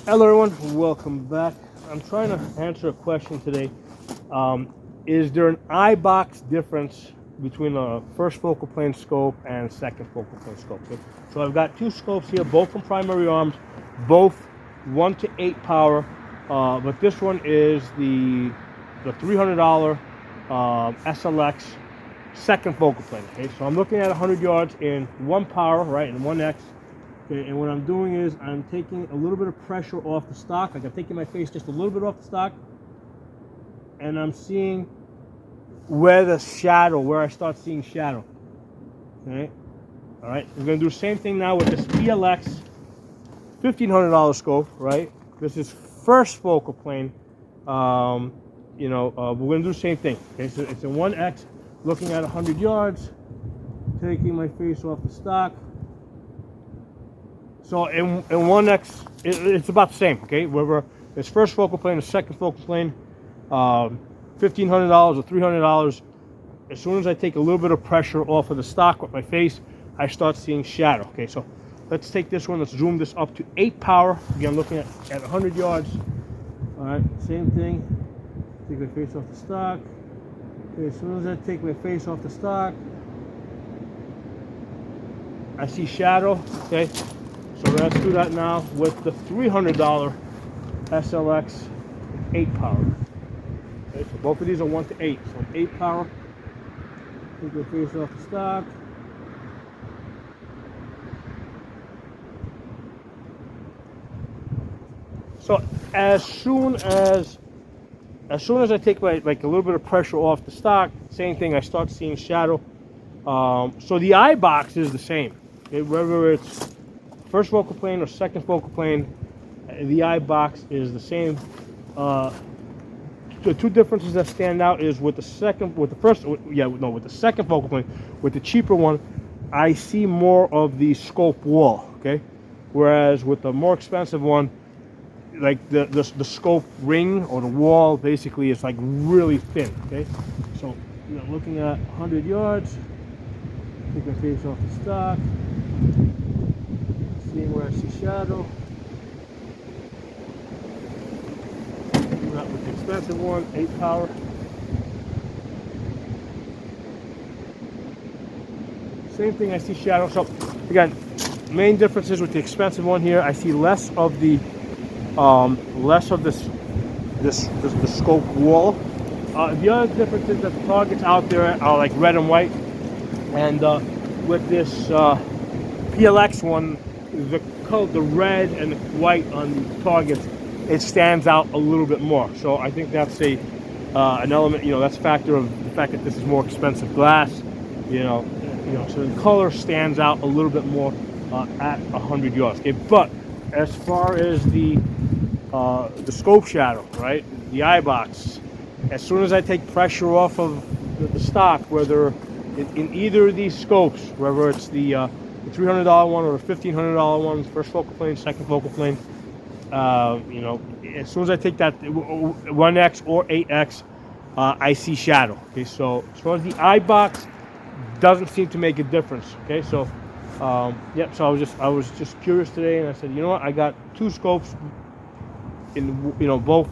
Hello everyone, welcome back. I'm trying to answer a question today. Is there an Eyebox difference between a first focal plane scope and second focal plane scope? Okay? So I've got two scopes here, both from Primary Arms, both 1 to 8 power, but this one is the $300 SLX second focal plane. Okay, so I'm looking at 100 yards in 1 power, right, in 1X. Okay, and what I'm doing is I'm taking a little bit of pressure off the stock. Like I'm taking my face just a little bit off the stock, and I'm seeing where I start seeing shadow. Okay, all right. We're gonna do the same thing now with this PLX $1,500 scope, right? This is first focal plane. We're gonna do the same thing. Okay, so it's a 1X, looking at 100 yards, taking my face off the stock. So in 1X, it's about the same, okay? Whether it's first focal plane or second focal plane, $1,500 or $300, as soon as I take a little bit of pressure off of the stock with my face, I start seeing shadow, okay? So let's take this one, let's zoom this up to 8 power. Again, looking at 100 yards. All right, same thing. Take my face off the stock. Okay, as soon as I take my face off the stock, I see shadow, okay? So let's do that now with the $300 SLX 8 power. Okay, so both of these are 1 to 8. So 8 power. Take your face off the stock. So as soon as I take a little bit of pressure off the stock, same thing. I start seeing shadow. So the Eyebox is the same. Okay, whether it's first focal plane or second focal plane, the Eyebox is the same. The two differences that stand out is with the second focal plane, with the cheaper one, I see more of the scope wall, okay? Whereas with the more expensive one, like the scope ring or the wall basically is like really thin, okay? So looking at 100 yards, take my face off the stock. Seeing where I see shadow. Do that with the expensive one, 8 power. Same thing, I see shadow. So again, main differences with the expensive one here, I see less of the scope wall. The other difference is that the targets out there are like red and white, and with this PLX one, the red and the white on the targets, it stands out a little bit more. So I think that's an element. That's a factor of the fact that this is more expensive glass. So the color stands out a little bit more at 100 yards. Okay, but as far as the scope shadow, right, the Eyebox, as soon as I take pressure off of the stock, whether in either of these scopes, whether it's the $300 one or the $1,500 one, first focal plane, second focal plane, as soon as I take that 1X or 8X, I see shadow. Okay, so as far as the Eyebox, doesn't seem to make a difference. Okay, so so I was just curious today, and I said, you know what, I got two scopes in both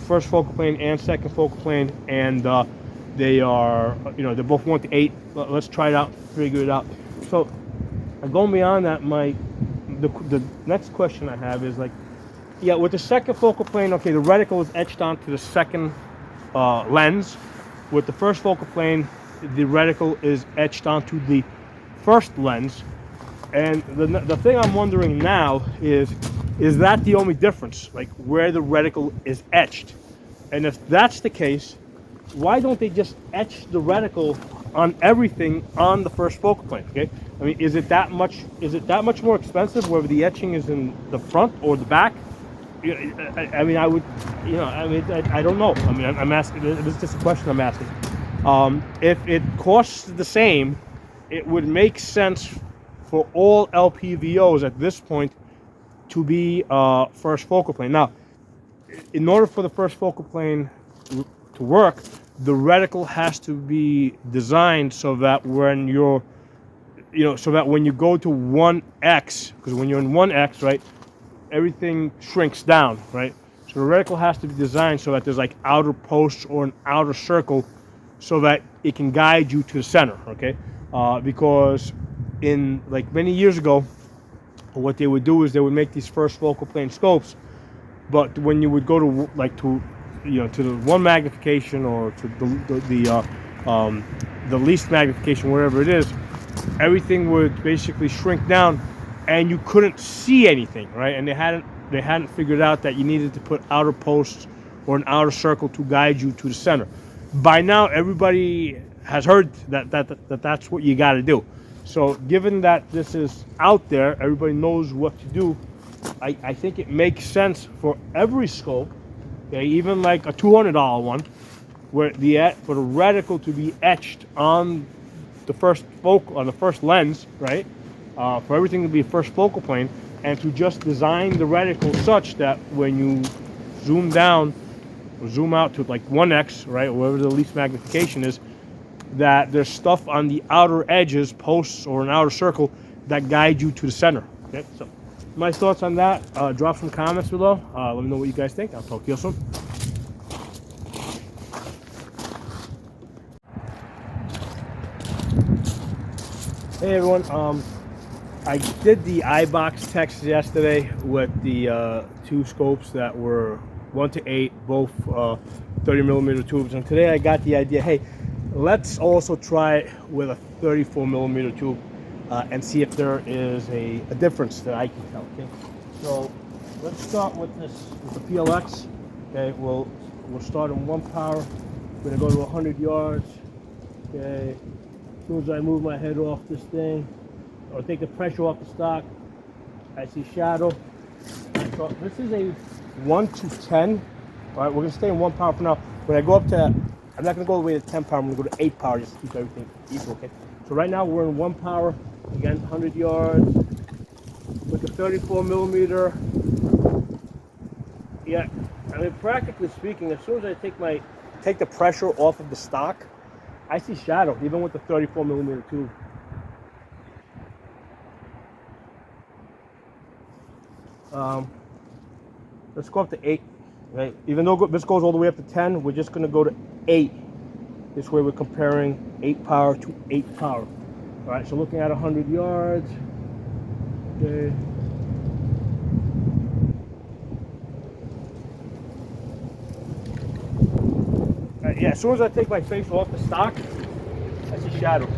first focal plane and second focal plane, and they are they're both 1 to 8. Let's try it out, figure it out. So going beyond that, the next question I have is with the second focal plane, okay, the reticle is etched onto the second lens. With the first focal plane, the reticle is etched onto the first lens. And the thing I'm wondering now is that the only difference, like where the reticle is etched? And if that's the case, why don't they just etch the reticle on everything on the first focal plane? Okay, I mean, is it that much more expensive whether the etching is in the front or the back? I mean, I would, I don't know. I mean, I'm asking. This is just a question I'm asking. If it costs the same, it would make sense for all lpvos at this point to be first focal plane. Now, in order for the first focal plane to work, the reticle has to be designed so that when when you go to 1X, because when you're in 1X, right, everything shrinks down, right? So the reticle has to be designed so that there's like outer posts or an outer circle so that it can guide you to the center, okay? Because in like many years ago, what they would do is they would make these first focal plane scopes, but when you would go to like to the one magnification or to the least magnification, wherever it is, everything would basically shrink down, and you couldn't see anything, right? And they hadn't figured out that you needed to put outer posts or an outer circle to guide you to the center. By now, everybody has heard that's what you got to do. So given that this is out there, everybody knows what to do. I think it makes sense for every scope, okay, even like a $200 one, where for the reticle to be etched on the first lens, right? For everything to be first focal plane, and to just design the reticle such that when you zoom down or zoom out to like 1x, right, or whatever the least magnification is, that there's stuff on the outer edges, posts or an outer circle, that guide you to the center. Okay, so my thoughts on that. Drop some comments below. Let me know what you guys think. I'll talk to you soon. Hey everyone. I did the Eyebox text yesterday with the two scopes that were 1 to 8, both 30mm tubes, and today I got the idea, hey, let's also try it with a 34mm tube and see if there is a difference that I can tell. Okay, so let's start with the PLX. Okay, we'll start in 1 power. We're gonna go to 100 yards. Okay, as soon as I move my head off this thing, or take the pressure off the stock, I see shadow. So this is a 1 to 10. All right, we're gonna stay in 1 power for now. When I go up to, I'm not gonna go all the way to 10 power. I'm gonna go to 8 power just to keep everything equal. Okay. So right now we're in 1 power. Again, 100 yards with a 34mm. Yeah, I mean, practically speaking, as soon as I take the pressure off of the stock, I see shadow, even with the 34mm tube. Let's go up to 8. Right? Even though this goes all the way up to 10, we're just going to go to 8. This way we're comparing 8 power to 8 power. All right, so looking at 100 yards. Okay. Yeah, as soon as I take my face off the stock, I see shadow.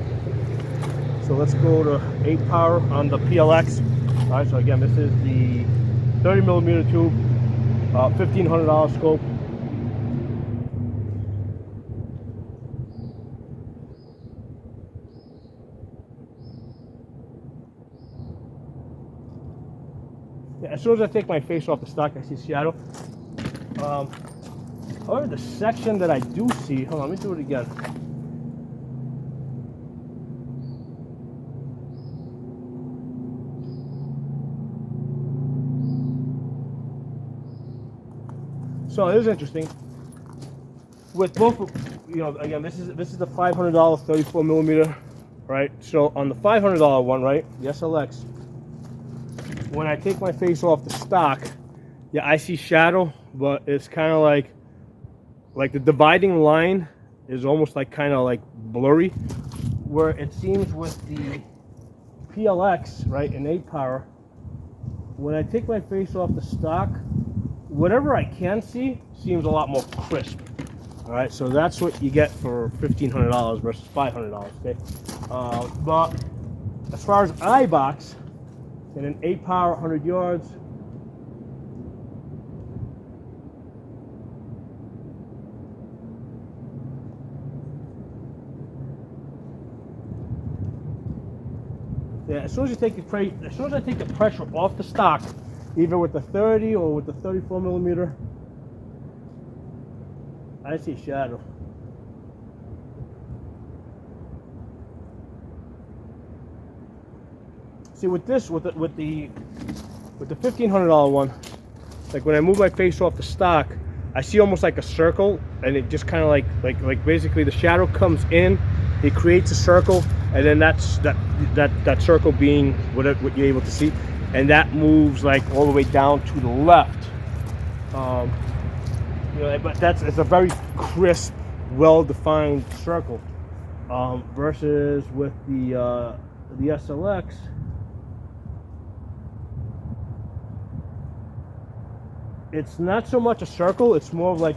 So let's go to 8 power on the PLX. All right, so again, this is the 30mm tube, $1,500 scope. Yeah, as soon as I take my face off the stock, I see shadow. However, the section that I do see, hold on, let me do it again. So it is interesting. With both, again, this is the $500 34mm, right? So on the $500 one, right, the SLX, when I take my face off the stock, yeah, I see shadow, but it's kind of like the dividing line is almost like kind of like blurry, where it seems with the PLX, right, in 8 power, when I take my face off the stock, whatever I can see seems a lot more crisp. All right, so that's what you get for $1,500 versus $500. Okay, but as far as Eyebox, in an 8 power, 100 yards. Yeah, as soon as I take the pressure off the stock, either with the 30 or with the 34mm, I see shadow. See, with the $1,500 one, like when I move my face off the stock, I see almost like a circle, and it just kind of like basically the shadow comes in, it creates a circle, and then that circle being what you're able to see. and that moves like all the way down to the left. You know, but it's a very crisp, well-defined circle. Versus with the SLX, it's not so much a circle. It's more of like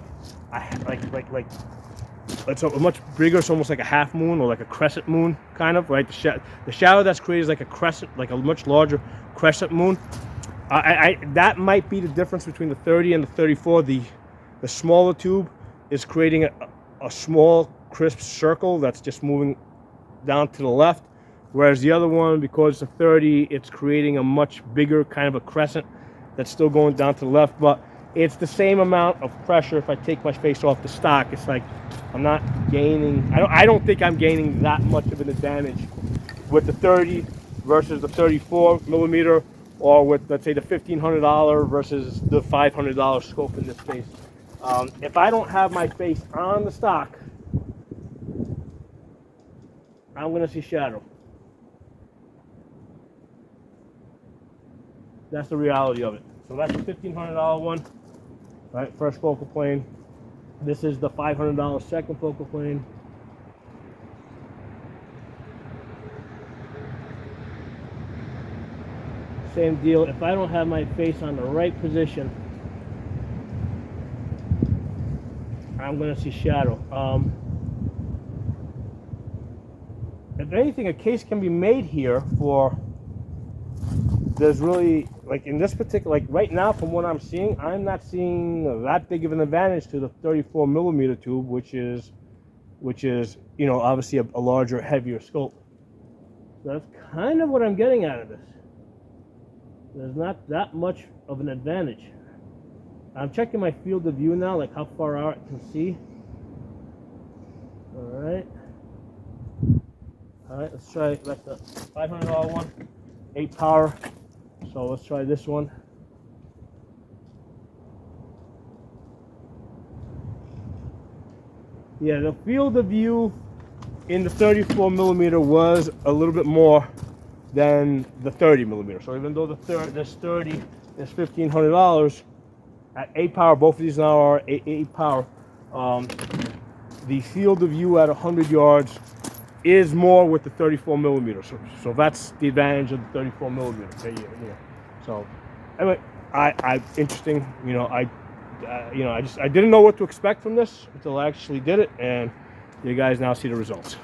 it's a much bigger. It's almost like a half moon or like a crescent moon, kind of, right? The shadow that's created is like a crescent, like a much larger crescent moon. That might be the difference between the 30 and the 34. The smaller tube is creating a small, crisp circle that's just moving down to the left, whereas the other one, because it's a 30, it's creating a much bigger kind of a crescent that's still going down to the left. But it's the same amount of pressure. If I take my face off the stock, it's like I'm not gaining. I don't think I'm gaining that much of an advantage with the 30 versus the 34 millimeter, or with, let's say, the $1,500 versus the $500 scope in this case. If I don't have my face on the stock, I'm going to see shadow. That's the reality of it. So that's the $1,500 one, right? First focal plane. This is the $500 second focal plane. Same deal. If I don't have my face on the right position, I'm going to see shadow. If anything, a case can be made here for, there's really, like in this particular, like right now from what I'm seeing, I'm not seeing that big of an advantage to the 34 millimeter tube, which is, you know, obviously a larger, heavier scope. So that's kind of what I'm getting out of this. There's not that much of an advantage. I'm checking my field of view now, like how far out I can see. All right, let's try like the $500 one, 8 power. So let's try this one. Yeah, the field of view in the 34 millimeter was a little bit more than the 30 millimeter. So even though this 30 is $1,500, at 8 power, both of these now are 8 power. The field of view at 100 yards is more with the 34 millimeter. So that's the advantage of the 34 millimeter. Okay, yeah. So anyway, I interesting. You know, I didn't know what to expect from this until I actually did it, and you guys now see the results.